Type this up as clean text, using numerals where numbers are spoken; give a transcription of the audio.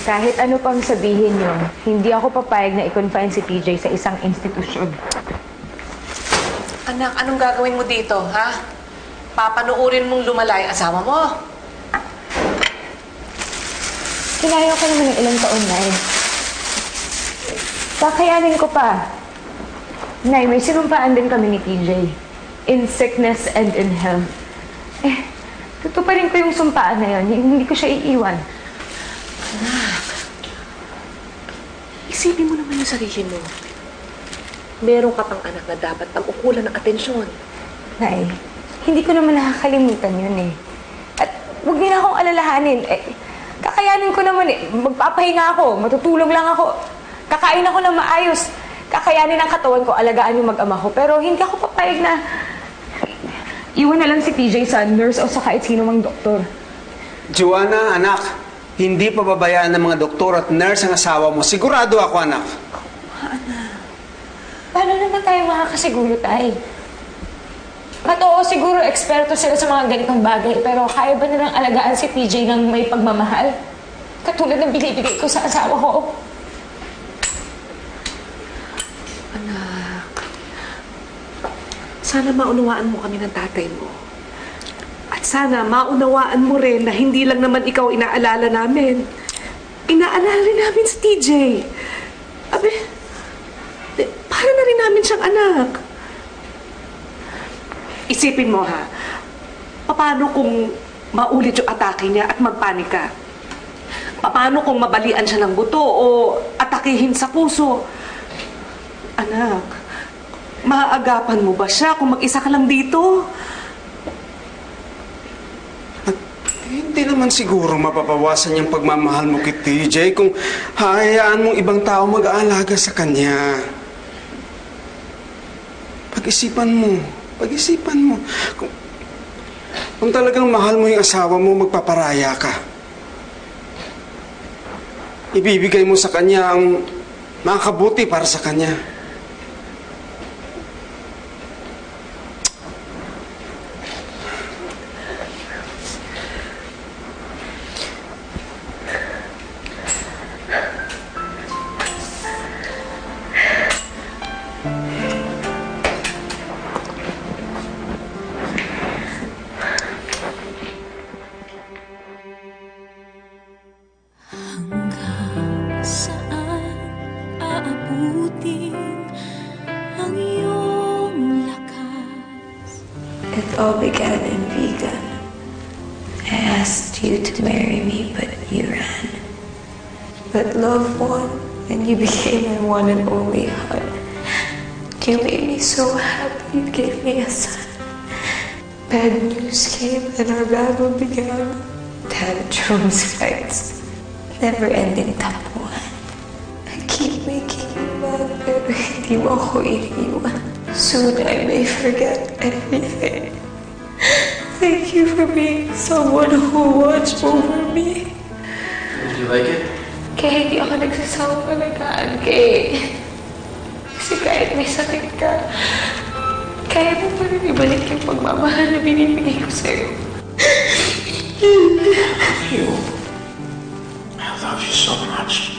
Kahit ano pang sabihin nyo, hindi ako papayag na i-confine si TJ sa isang institusyon. Anak, anong gagawin mo dito, ha? Papanuurin mong lumalay asawa mo. Kinaya ko naman ng ilang taon, Nay. Kakayanin ko pa. Nay, may sinumpaan din kami ni TJ. In sickness and in health. Tutuparin ko yung sumpaan na yun. Hindi ko siya iiwan. Anak, isipin mo naman yung sarili mo. Meron ka pang anak na dapat pag-ukulan ng atensyon. Nay, hindi ko naman nakakalimutan yun eh. At huwag niyo na akong alalahanin. Kakayanin ko naman eh. Magpapahinga ako, matutulog lang ako. Kakain ako ng maayos. Kakayanin ang katawan ko, alagaan yung mag-ama ko. Pero hindi ako papayag na iwan na lang si TJ sa nurse o sa kahit sino mang doktor. Joanna, anak, hindi pababayaan ng mga doktor at nurse ang asawa mo. Sigurado ako, anak. Paano naman tayo makakasiguro, Tay? Oo, siguro eksperto sila sa mga ganitong bagay, pero kaya ba nilang alagaan si TJ ng may pagmamahal? Katulad ng binibigay ko sa asawa ko. Anak, sana maunawaan mo kami ng tatay mo. At sana maunawaan mo rin na hindi lang naman ikaw inaalala namin. Inaalala rin namin si TJ. Abe, para na rin namin siyang anak. Isipin mo ha, paano kung maulit yung atake niya at magpanik ka? Paano kung mabalian siya ng buto o atakihin sa puso? Anak, maaagapan mo ba siya kung mag-isa ka lang dito? Hindi naman siguro mapapawasan yung pagmamahal mo kay TJ kung hahayaan mong ibang tao mag-aalaga sa kanya. Pag-isipan mo. Pag-isipan mo. Kung talagang mahal mo yung asawa mo, magpaparaya ka. Ibibigay mo sa kanya ang makakabuti para sa kanya. Saan aabutin ang iyong lakas? It all began in Vegan. I asked you to marry me, but you ran. But love won, and you became my one and only heart. You made me so happy, you gave me a son. Bad news came, and our battle began. Tantrums, fights, never-ending tapuan. I keep making you mad, pero hindi mo ako iniwan. Soon I may forget everything. Thank you for being someone who watched over me. Did you like it? Kaya hindi ako nagsasawang alagaan kay... Kasi kahit may sakit ka, kaya mo pa rin ibalik yung pagmamahal na binibigay ko sa'yo. I love you so much.